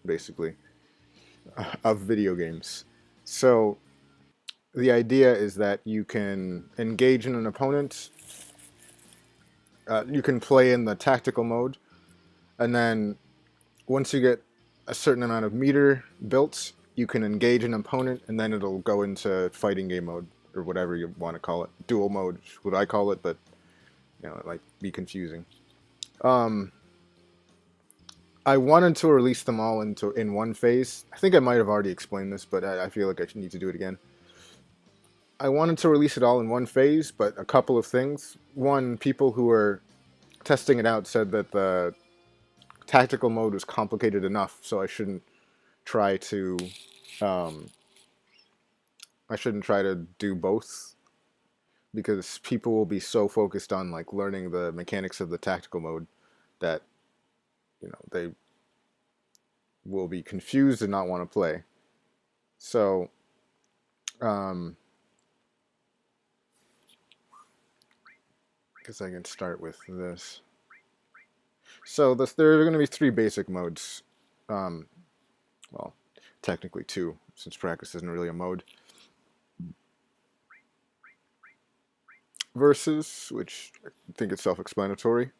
basically, of video games. So the idea is that you can engage in an opponent. You can play in the tactical mode, and then once you get a certain amount of meter built, you can engage an opponent, and then it'll go into fighting game mode, or whatever you want to call it. Duel mode, what I call it, but it might be confusing. Um, I wanted to release them all in one phase. I think I might have already explained this, but I feel like I need to do it again. I wanted to release it all in one phase, but a couple of things. One, people who were testing it out said that the tactical mode was complicated enough, so try to um, I shouldn't try to do both, because people will be so focused on like learning the mechanics of the tactical mode that they will be confused and not want to play. So I guess I can start with this. So there are going to be three basic modes. Well, technically two, since practice isn't really a mode. Versus, which I think is self-explanatory.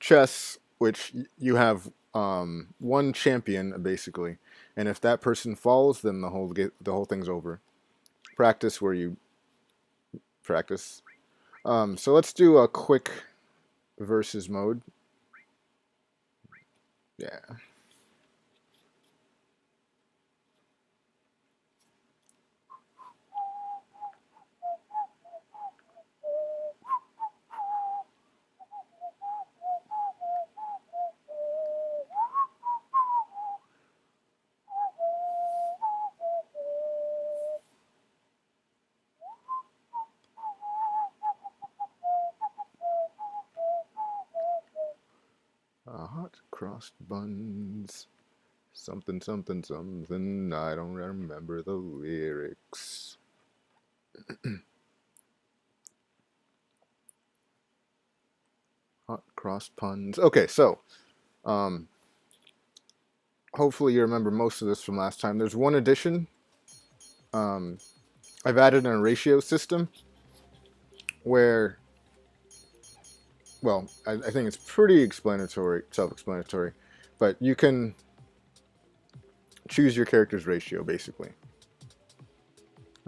Chess, which you have one champion basically, and if that person falls, then the whole thing's over. Practice, where you practice. So let's do a quick versus mode. Yeah. Hot crossed buns. Something, something, something. I don't remember the lyrics. Hot crossed puns. Okay, so hopefully you remember most of this from last time. There's one addition. I've added in a ratio system where, well, I think it's pretty self-explanatory, but you can choose your character's ratio, basically.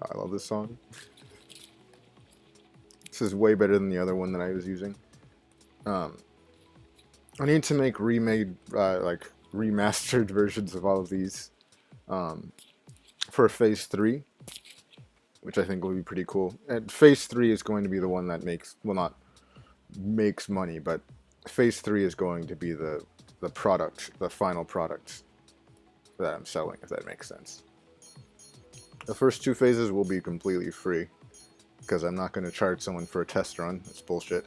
Oh, I love this song. This is way better than the other one that I was using. I need to make remastered versions of all of these for Phase 3, which I think will be pretty cool. And Phase 3 is going to be the one that not makes money, but Phase 3 is going to be the product, the final product that I'm selling, if that makes sense. The first two phases will be completely free, because I'm not going to charge someone for a test run. That's bullshit.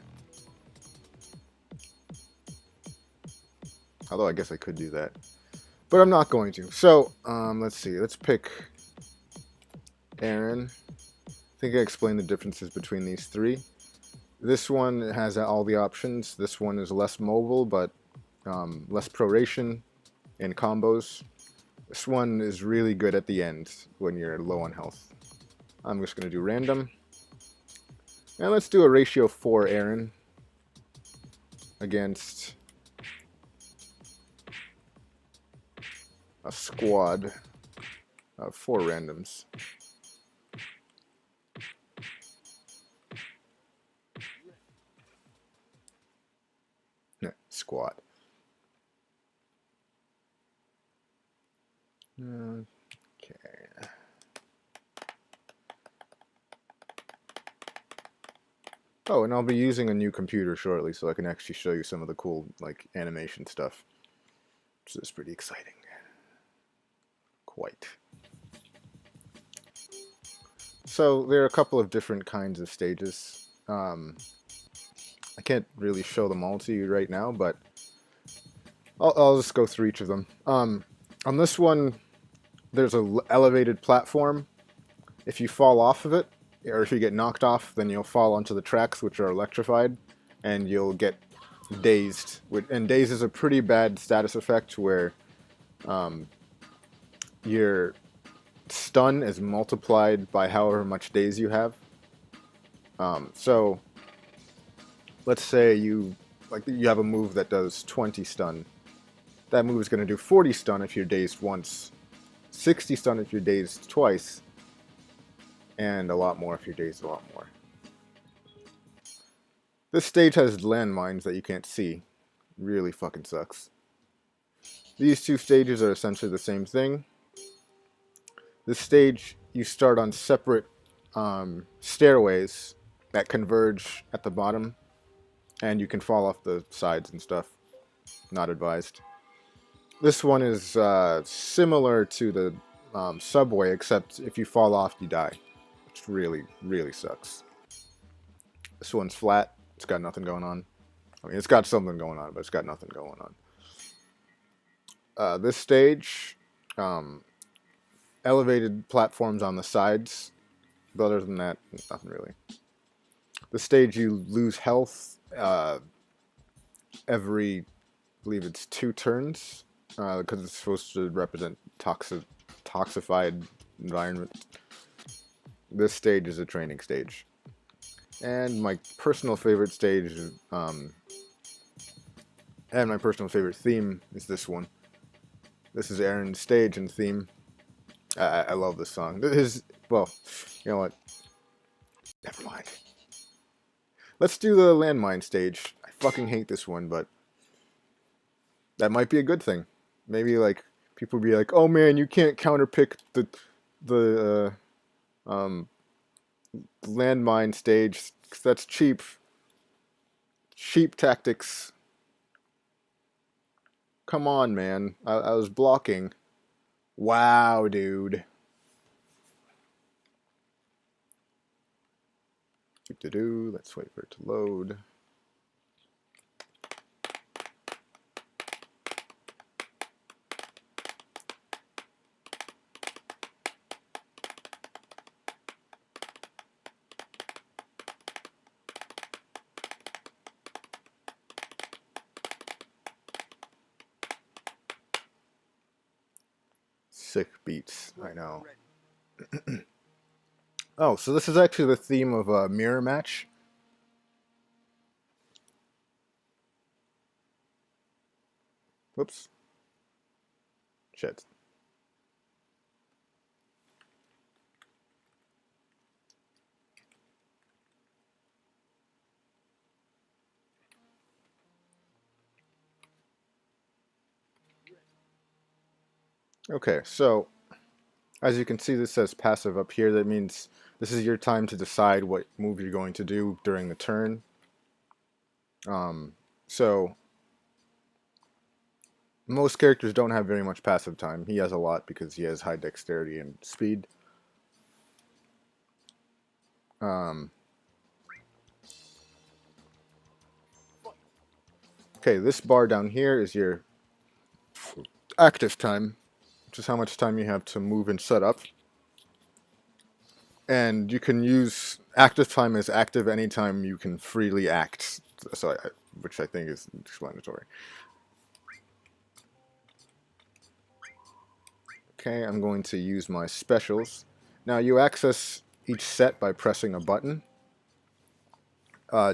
Although I guess I could do that, but I'm not going to. So let's see. Let's pick Aaron. I think I explained the differences between these three. This one has all the options. This one is less mobile, but less proration and combos. This one is really good at the end when you're low on health. I'm just going to do random. And let's do a ratio 4 Aaron against a squad of 4 randoms. Squad. Okay. Oh, and I'll be using a new computer shortly, so I can actually show you some of the cool animation stuff, which is pretty exciting. Quite. So there are a couple of different kinds of stages. I can't really show them all to you right now, but I'll just go through each of them. On this one, there's an elevated platform. If you fall off of it, or if you get knocked off, then you'll fall onto the tracks, which are electrified, and you'll get dazed. And daze is a pretty bad status effect where Um, your stun is multiplied by however much days you have. So let's say you have a move that does 20 stun. That move is going to do 40 stun if you're dazed once, 60 stun if you're dazed twice, and a lot more if you're dazed a lot more. This stage has landmines that you can't see. Really fucking sucks. These two stages are essentially the same thing. This stage, you start on separate stairways that converge at the bottom, and you can fall off the sides and stuff. Not advised. This one is similar to the subway, except if you fall off, you die. Which really, really sucks. This one's flat. It's got nothing going on. I mean, it's got something going on, but it's got nothing going on. This stage, elevated platforms on the sides. But other than that, nothing really. The stage, you lose health every, I believe it's 2 turns, because it's supposed to represent toxified environment. This stage is a training stage. And my personal favorite stage, and my personal favorite theme is this one. This is Aaron's stage and theme. I love this song. Well, you know what? Never mind. Let's do the landmine stage. I fucking hate this one, but that might be a good thing. Maybe like people be like, "Oh man, you can't counterpick the landmine stage. That's cheap. Cheap tactics." Come on, man. I was blocking. Wow, dude. Let's wait for it to load. Sick beats, I know. Oh, so this is actually the theme of a mirror match. Whoops. Shit. Okay, so as you can see, this says passive up here. That means this is your time to decide what move you're going to do during the turn. So most characters don't have very much passive time. He has a lot because he has high dexterity and speed. Okay, this bar down here is your active time, which is how much time you have to move and set up. And you can use active time as active anytime you can freely act, which I think is explanatory. Okay, I'm going to use my specials. Now you access each set by pressing a button.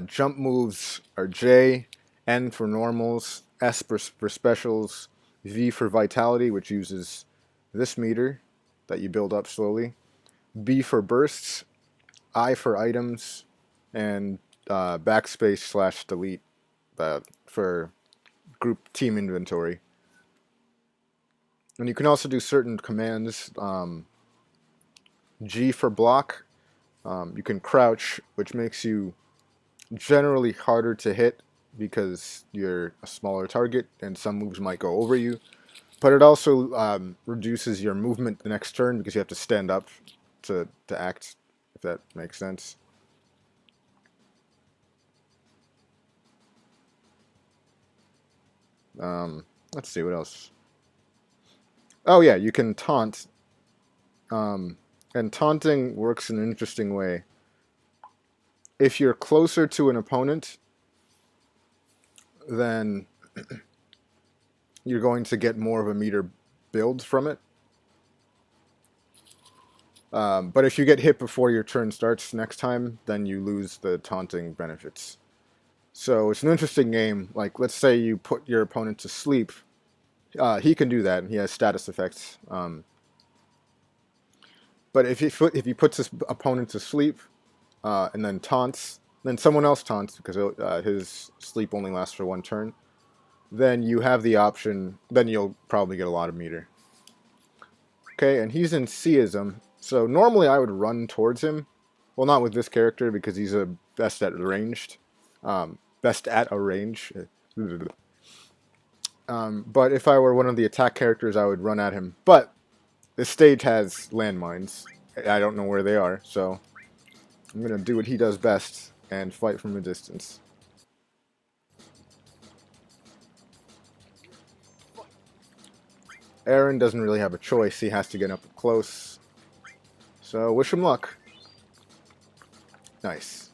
Jump moves are J, N for normals, S for specials, V for vitality, which uses this meter that you build up slowly, B for bursts, I for items, and backspace/delete for group team inventory. And you can also do certain commands. G for block. You can crouch, which makes you generally harder to hit because you're a smaller target and some moves might go over you. But it also reduces your movement the next turn because you have to stand up to act, if that makes sense. Let's see, what else? Oh yeah, you can taunt. And taunting works in an interesting way. If you're closer to an opponent, then you're going to get more of a meter build from it. But if you get hit before your turn starts next time, then you lose the taunting benefits. So it's an interesting game. Like, let's say you put your opponent to sleep. He can do that. He has status effects. But if he puts his opponent to sleep and then taunts, then someone else taunts because his sleep only lasts for one turn, then you have the option. Then you'll probably get a lot of meter. Okay, and he's in Seism. So normally I would run towards him. Well, not with this character because he's a best at ranged. Best at a range. But if I were one of the attack characters, I would run at him. But this stage has landmines. I don't know where they are, so I'm going to do what he does best and fight from a distance. Aaron doesn't really have a choice. He has to get up close. So wish him luck. Nice.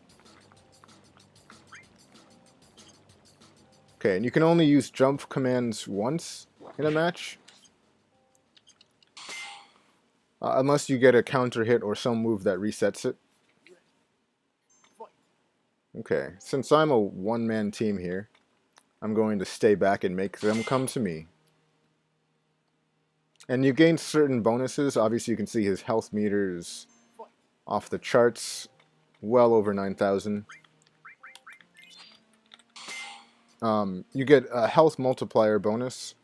Okay, and you can only use jump commands once in a match. Unless you get a counter hit or some move that resets it. Okay, since I'm a one-man team here, I'm going to stay back and make them come to me. And you gain certain bonuses. Obviously, you can see his health meter is off the charts, well over 9,000. You get a health multiplier bonus,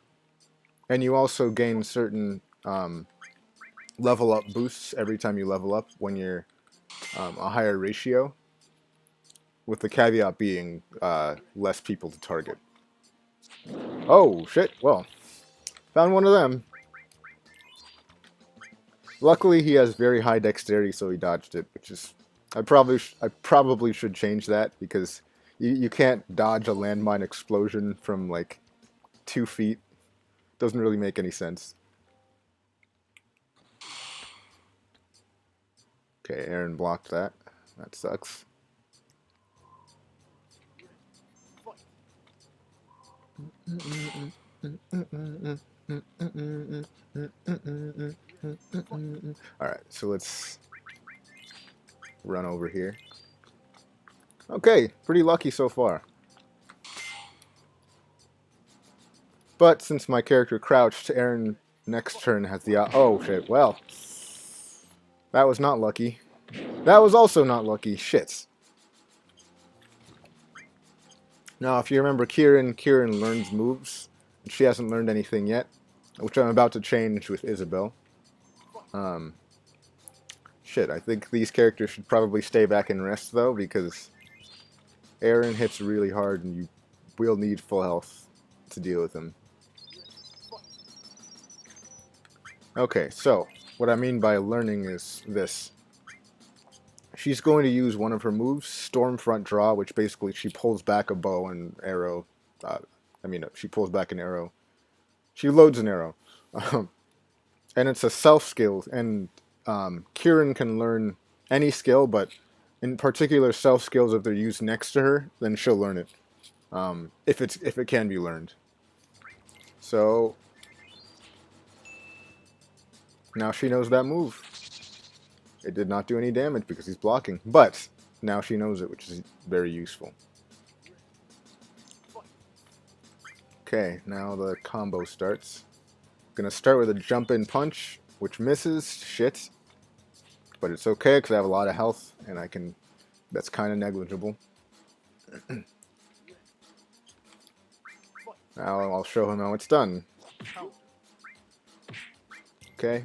and you also gain certain level up boosts every time you level up when you're a higher ratio, with the caveat being less people to target. Oh, shit. Well, found one of them. Luckily, he has very high dexterity, so he dodged it, which is... I probably should change that, because you can't dodge a landmine explosion from, like, 2 feet. Doesn't really make any sense. Okay, Aaron blocked that. That sucks. Alright, so let's run over here. Okay, pretty lucky so far. But since my character crouched, Aaron next turn has the... oh, shit. Well, that was not lucky. That was also not lucky. Shit. Now, if you remember Kieran learns moves. And she hasn't learned anything yet, which I'm about to change with Isabel. Shit, I think these characters should probably stay back and rest, though, because Aaron hits really hard, and you will need full health to deal with him. Okay, so what I mean by learning is this. She's going to use one of her moves, Stormfront Draw, which basically she pulls back a bow and arrow. She pulls back an arrow. She loads an arrow. And it's a self-skill, and Kieran can learn any skill, but in particular self-skills, if they're used next to her, then she'll learn it. If it can be learned. So now she knows that move. It did not do any damage because he's blocking, but now she knows it, which is very useful. Okay, now the combo starts. Gonna start with a jump-in punch, which misses. Shit. But it's okay, because I have a lot of health, and I can... That's kind of negligible. Now I'll show him how it's done. Okay.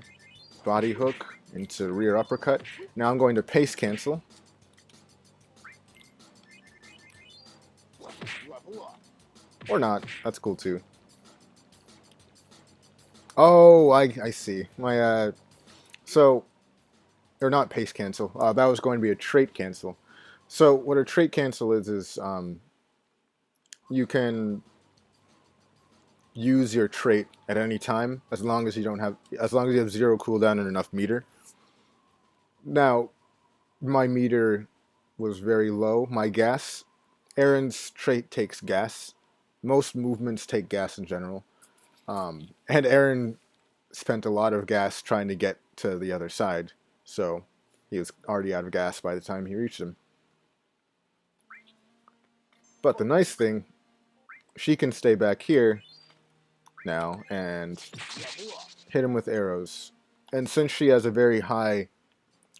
Body hook into rear uppercut. Now I'm going to pace cancel. Or not. That's cool too. Oh, I see. My, or not pace cancel. That was going to be a trait cancel. So what a trait cancel is you can use your trait at any time as long as you have 0 cooldown and enough meter. Now, my meter was very low. My gas. Aaron's trait takes gas. Most movements take gas in general. And Aaron spent a lot of gas trying to get to the other side, so he was already out of gas by the time he reached him. But the nice thing, she can stay back here now and hit him with arrows. And since she has a very high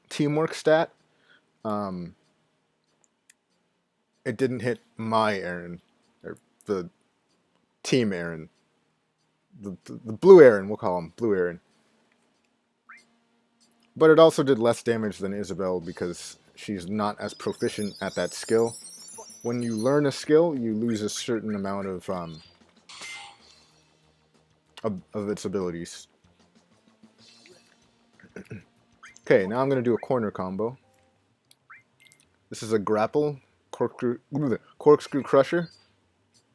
teamwork stat, it didn't hit my Aaron, or the team Aaron. The blue Aaron, we'll call him Blue Aaron. But it also did less damage than Isabel because she's not as proficient at that skill. When you learn a skill, you lose a certain amount of its abilities. Okay, now I'm going to do a corner combo. This is a grapple corkscrew crusher,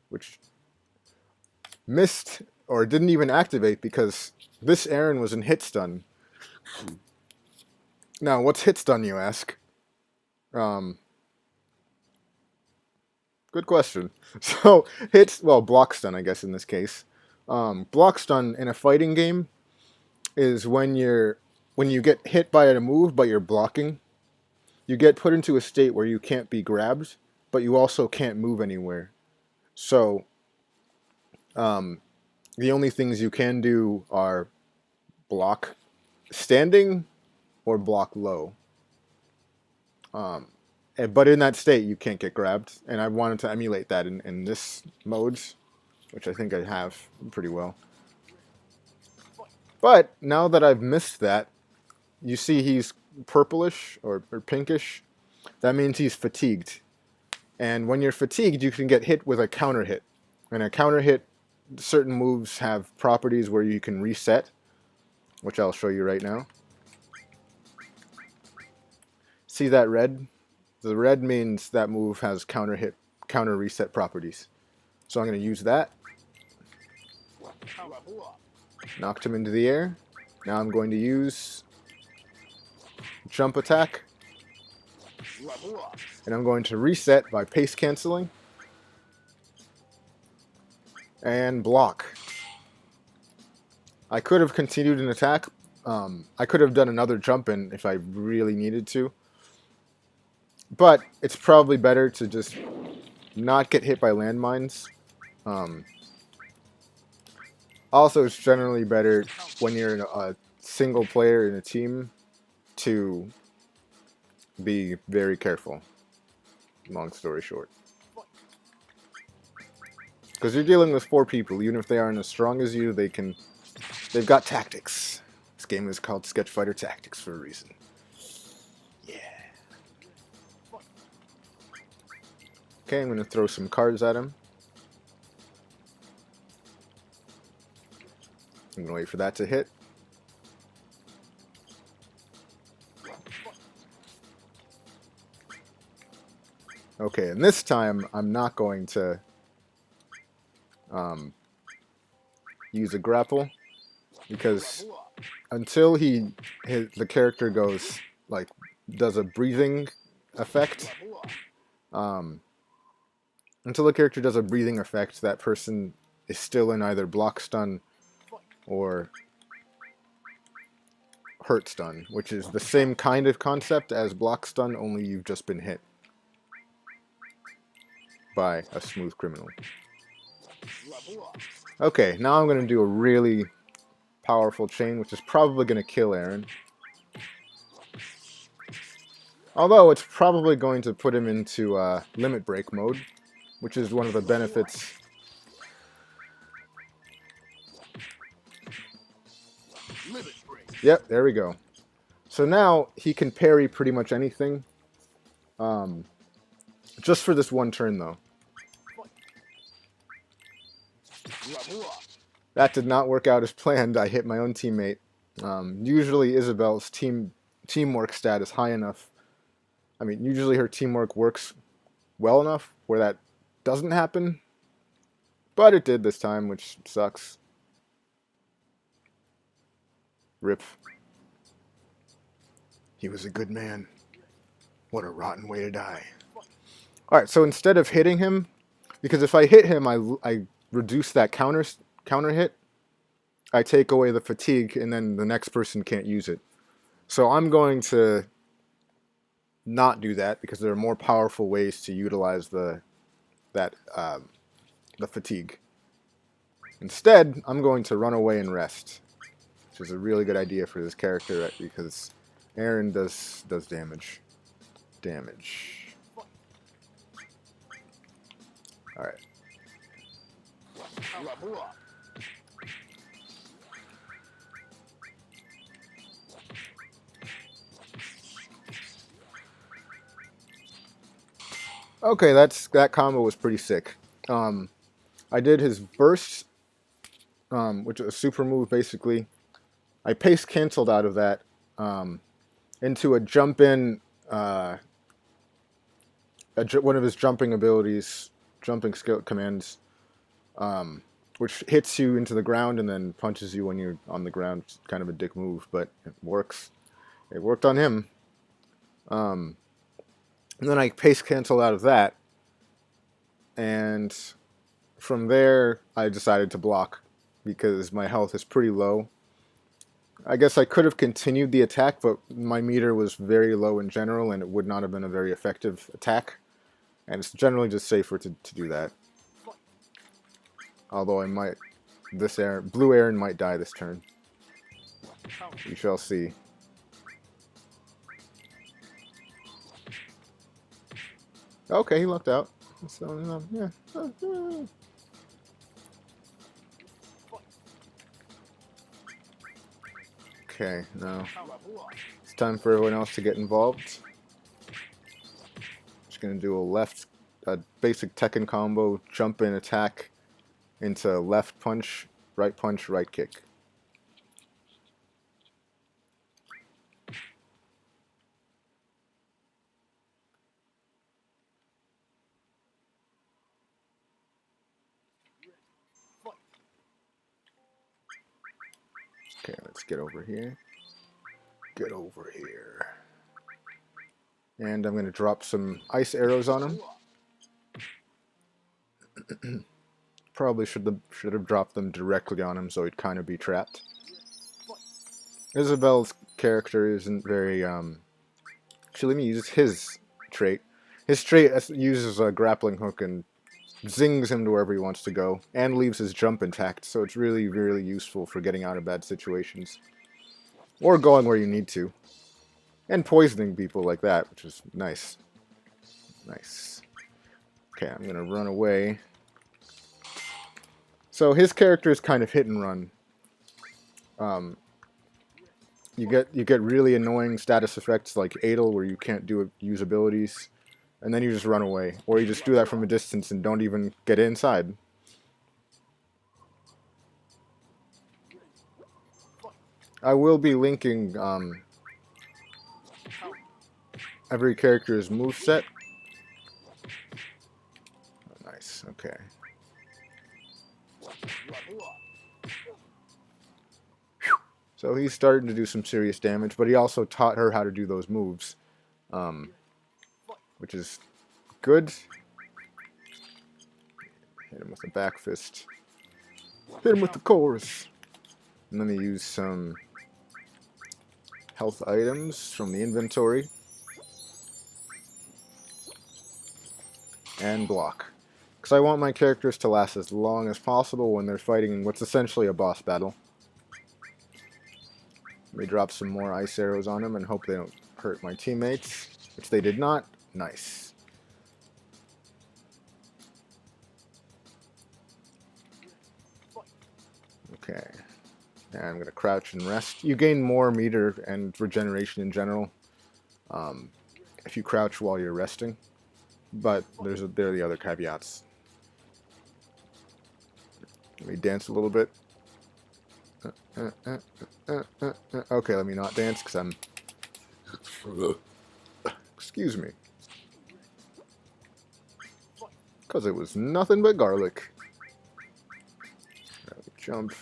which missed or didn't even activate because this Aaron was in hit stun. Now, what's hit stun, you ask? Good question. So, block stun, I guess, in this case. Block stun in a fighting game is when you get hit by a move, but you're blocking. You get put into a state where you can't be grabbed, but you also can't move anywhere. So, the only things you can do are block standing or block low. But in that state, you can't get grabbed, and I wanted to emulate that in this modes, which I think I have pretty well. But now that I've missed that, you see he's purplish or pinkish. That means he's fatigued. And when you're fatigued, you can get hit with a counter hit. And a counter hit, certain moves have properties where you can reset, which I'll show you right now. See that red? The red means that move has counter hit, counter reset properties. So I'm going to use that. Knocked him into the air. Now I'm going to use jump attack. And I'm going to reset by pace canceling. And block. I could have continued an attack. I could have done another jump in if I really needed to. But it's probably better to just not get hit by landmines. Also, it's generally better when you're a single player in a team to be very careful. Long story short. Because you're dealing with 4 people, even if they aren't as strong as you, they've got tactics. This game is called Sketch Fighter Tactics for a reason. Yeah. Okay, I'm going to throw some cards at him. I'm going to wait for that to hit. Okay, and this time I'm not going to use a grapple, because until the character goes, like, does a breathing effect, until the character does a breathing effect, that person is still in either block stun or hurt stun, which is the same kind of concept as block stun, only you've just been hit by a smooth criminal. Okay, now I'm going to do a really powerful chain, which is probably going to kill Aaron. Although it's probably going to put him into limit break mode, which is one of the benefits. Yep, there we go. So now he can parry pretty much anything. Just for this one turn, though. That did not work out as planned. I hit my own teammate. Usually Isabel's teamwork stat is high enough. I mean, usually her teamwork works well enough where that doesn't happen. But it did this time, which sucks. Rip. He was a good man. What a rotten way to die. Alright, so instead of hitting him, because if I hit him, I reduce that counter hit. I take away the fatigue, and then the next person can't use it. So I'm going to not do that because there are more powerful ways to utilize the fatigue. Instead, I'm going to run away and rest, which is a really good idea for this character because Aaron does damage. All right. Okay, that combo was pretty sick. I did his burst, which is a super move basically. I pace canceled out of that into a jump in, one of his jumping abilities, jumping skill commands, which hits you into the ground and then punches you when you're on the ground. It's kind of a dick move, but it works. It worked on him. And then I pace cancel out of that, and from there I decided to block because my health is pretty low. I guess I could have continued the attack, but my meter was very low in general, and it would not have been a very effective attack. And it's generally just safer to do that. Although I might... Blue Aaron might die this turn. We shall see. Okay, he lucked out. So, yeah. Okay, now it's time for everyone else to get involved. Just gonna do a basic Tekken combo, jump in, attack into left punch, right kick. Okay, let's get over here. Get over here. And I'm going to drop some ice arrows on him. Probably should have dropped them directly on him so he'd kind of be trapped. Isabel's character isn't very... Actually, let me use his trait. His trait uses a grappling hook and zings him to wherever he wants to go, and leaves his jump intact, so it's really, really useful for getting out of bad situations. Or going where you need to. And poisoning people like that, which is nice. Nice. Okay, I'm gonna run away. So his character is kind of hit and run. You get really annoying status effects like Adel, where you can't use abilities, and then you just run away, or you just do that from a distance and don't even get inside. I will be linking every character's moveset. Oh, nice, okay. So he's starting to do some serious damage, but he also taught her how to do those moves, which is good. Hit him with a back fist. Hit him with the chorus. And let me use some health items from the inventory. And block. Because I want my characters to last as long as possible when they're fighting what's essentially a boss battle. Let me drop some more ice arrows on them and hope they don't hurt my teammates, which they did not. Nice. Okay. And I'm going to crouch and rest. You gain more meter and regeneration in general if you crouch while you're resting. But there are the other caveats. Let me dance a little bit. Okay, let me not dance because I'm... Excuse me. Because it was nothing but garlic. Jump.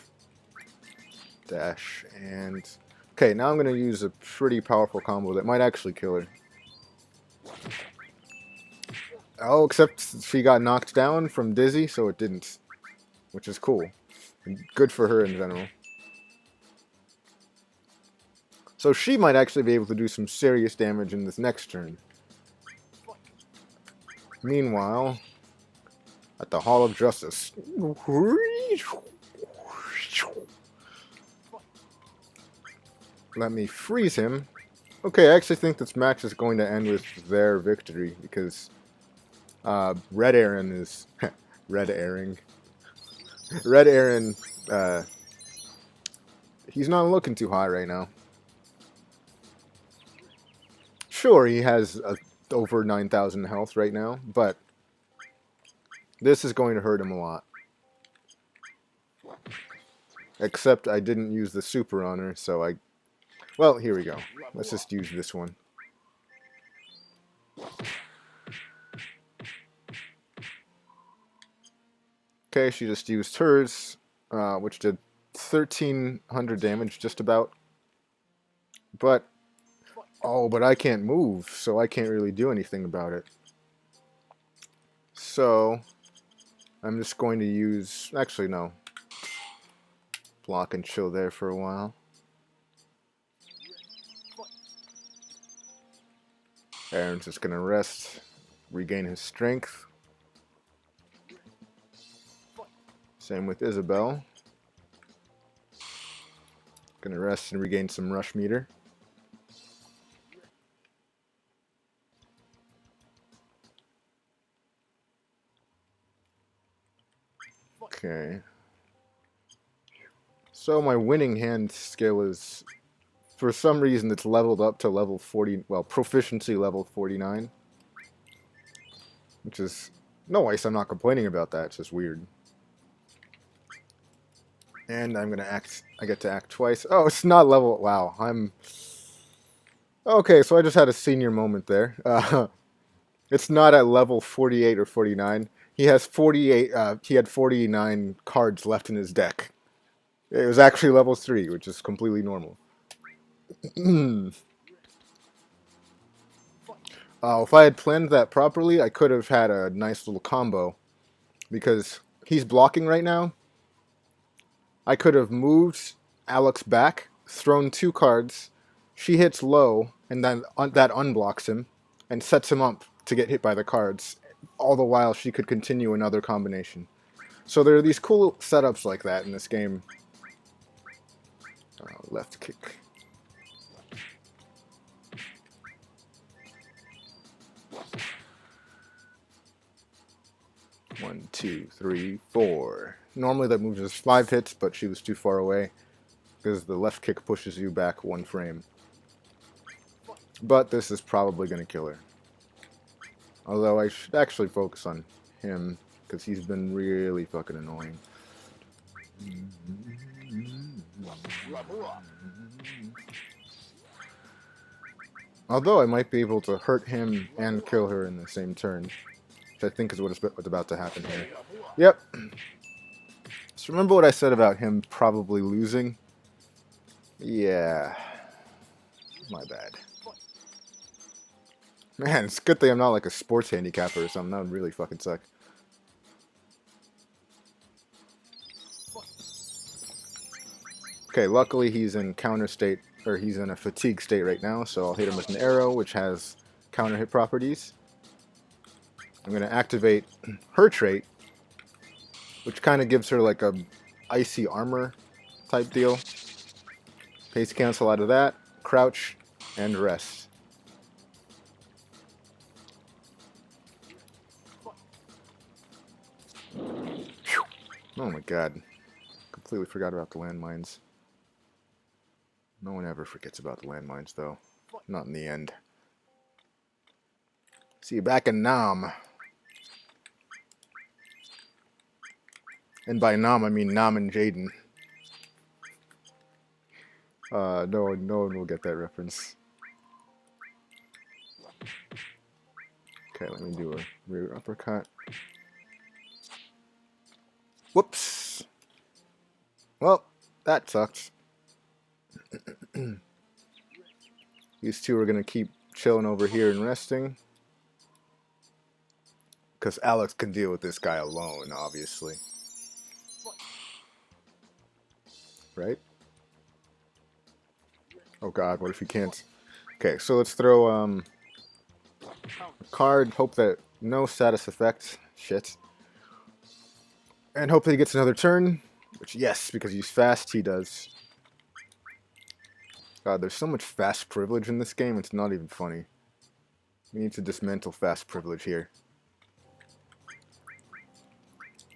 Dash. And... Okay, now I'm going to use a pretty powerful combo that might actually kill her. Oh, except she got knocked down from Dizzy, so it didn't. Which is cool. And good for her in general. So she might actually be able to do some serious damage in this next turn. Meanwhile, at the Hall of Justice. Let me freeze him. Okay, I actually think this match is going to end with their victory because Red Aaron is Red Aaron. Red Aaron, he's not looking too hot right now. Sure, he has over 9,000 health right now, but this is going to hurt him a lot. Except I didn't use the super on her, so I... Well, here we go. Let's just use this one. Okay, she just used hers, which did 1,300 damage, just about. But, oh, but I can't move, so I can't really do anything about it. So, I'm just going to use... Actually, no. Block and chill there for a while. Aaron's just going to rest, regain his strength. Same with Isabel. Going to rest and regain some rush meter. Okay. So my winning hand skill is, for some reason, it's leveled up to level 40, well, proficiency level 49. Which is nice, I'm not complaining about that, it's just weird. And I'm gonna act, I get to act twice. Oh, it's not level, wow, I'm... Okay, so I just had a senior moment there. It's not at level 48 or 49. He has 48, he had 49 cards left in his deck. It was actually level 3, which is completely normal. If I had planned that properly, I could have had a nice little combo. Because he's blocking right now. I could have moved Alex back, thrown 2 cards, she hits low, and then that unblocks him, and sets him up to get hit by the cards. All the while she could continue another combination. So there are these cool setups like that in this game. Left kick. One, 2, 3, 4. Normally that moves us 5 hits, but she was too far away because the left kick pushes you back 1 frame. But this is probably going to kill her. Although I should actually focus on him because he's been really fucking annoying. Although I might be able to hurt him and kill her in the same turn. Which I think is what's about to happen here. Yep. So remember what I said about him probably losing? Yeah. My bad. Man, it's a good thing I'm not like a sports handicapper or something. That would really fucking suck. Okay, luckily he's in counter state, or he's in a fatigue state right now, so I'll hit him with an arrow, which has counter hit properties. I'm going to activate her trait, which kind of gives her like a icy armor type deal. Pace cancel out of that, crouch, and rest. Whew. Oh my god. Completely forgot about the landmines. No one ever forgets about the landmines, though. Not in the end. See you back in Nam. And by Nam, I mean Nam and Jaden. No one will get that reference. Okay, let me do a rear uppercut. Whoops. Well, that sucks. These two are going to keep chilling over here and resting. Because Alex can deal with this guy alone, obviously. Right? Oh god, what if he can't? Okay, so let's throw a card, hope that no status effect. Shit. And hope that he gets another turn. Which, yes, because he's fast, he does. God, there's so much fast privilege in this game, it's not even funny. We need to dismantle fast privilege here.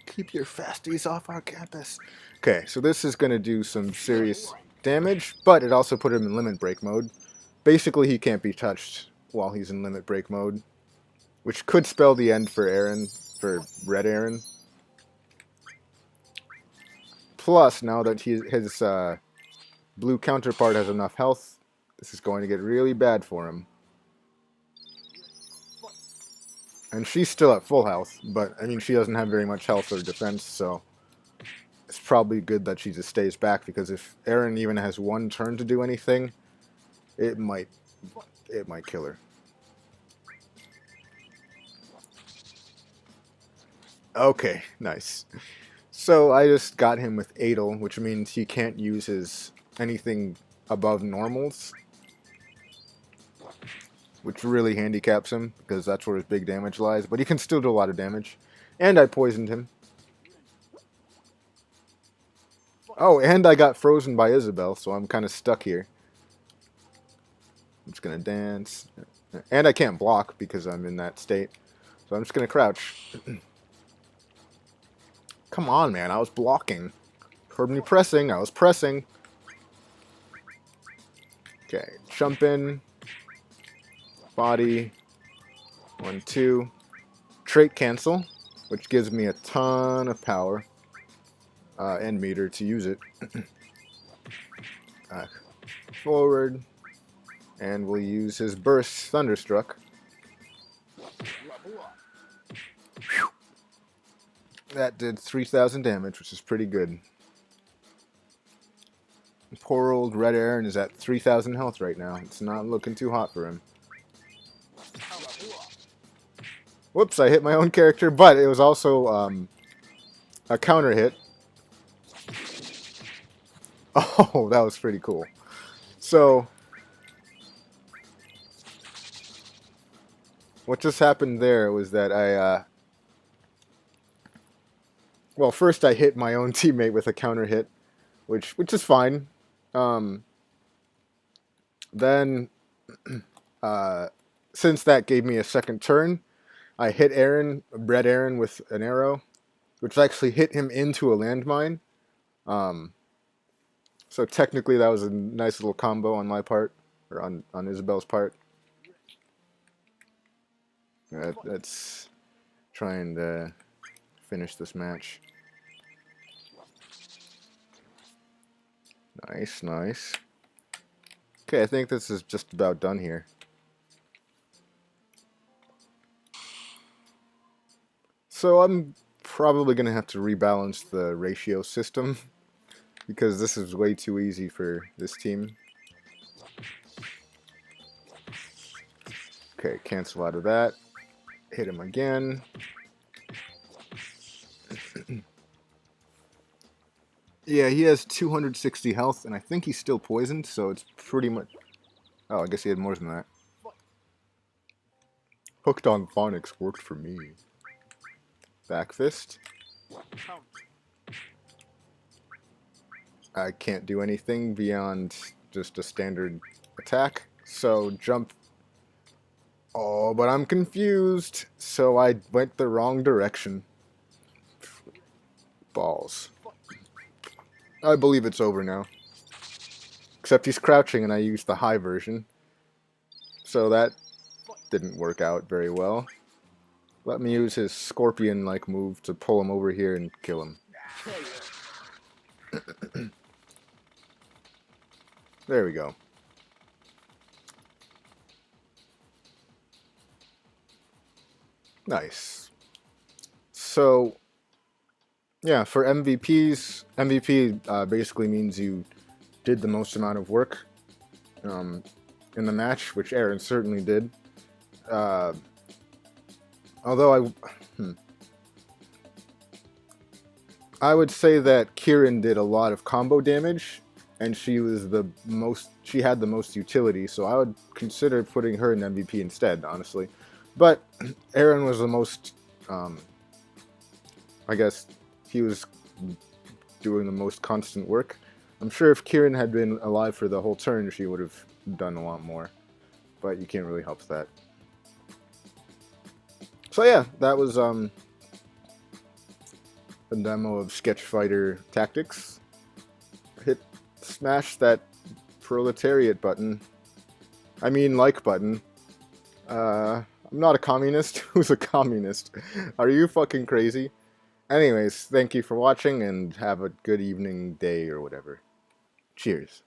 Keep your fasties off our campus. Okay, so this is going to do some serious damage, but it also put him in limit break mode. Basically, he can't be touched while he's in limit break mode, which could spell the end for Aaron, for Red Aaron. Plus, now that his blue counterpart has enough health, this is going to get really bad for him. And she's still at full health, but, I mean, she doesn't have very much health or defense, so it's probably good that she just stays back, because if Aaron even has one turn to do anything, it might kill her. Okay, nice. So I just got him with Adel, which means he can't use his anything above normals, which really handicaps him, because that's where his big damage lies. But he can still do a lot of damage. And I poisoned him. Oh, and I got frozen by Isabel, so I'm kind of stuck here. I'm just going to dance. And I can't block because I'm in that state. So I'm just going to crouch. Come on, man. I was blocking. Heard me pressing. I was pressing. Okay. Jump in. Body. 1, 2. Trait cancel, which gives me a ton of power. And meter to use it. Forward. And we'll use his burst Thunderstruck. Whew. That did 3,000 damage, which is pretty good. Poor old Red Aaron is at 3,000 health right now. It's not looking too hot for him. Whoops, I hit my own character, but it was also a counter hit. Oh, that was pretty cool. So, what just happened there was that well, first I hit my own teammate with a counter hit, which is fine. Then, since that gave me a second turn, I hit Red Aaron with an arrow, which actually hit him into a landmine. So technically that was a nice little combo on my part, or on Isabel's part. Let's try and finish this match. Nice, nice. Okay, I think this is just about done here. So I'm probably going to have to rebalance the ratio system, because this is way too easy for this team. Okay, cancel out of that. Hit him again. Yeah, he has 260 health, and I think he's still poisoned, so it's pretty much... Oh, I guess he had more than that. Hooked on phonics worked for me. Back fist. I can't do anything beyond just a standard attack, so jump. Oh, but I'm confused, so I went the wrong direction. Balls. I believe it's over now. Except he's crouching and I used the high version. So that didn't work out very well. Let me use his scorpion-like move to pull him over here and kill him. There we go. Nice. So, yeah, for MVPs, MVP basically means you did the most amount of work in the match, which Aaron certainly did. Although I would say that Kieran did a lot of combo damage, and she was she had the most utility, so I would consider putting her in MVP instead, honestly. But Aaron was the most, I guess, he was doing the most constant work. I'm sure if Kieran had been alive for the whole turn, she would have done a lot more, but you can't really help that. So yeah, that was a demo of Sketch Fighter Tactics. Smash that proletariat button. I mean, like button. I'm not a communist. Who's a communist? Are you fucking crazy? Anyways, thank you for watching and have a good evening, day, or whatever. Cheers.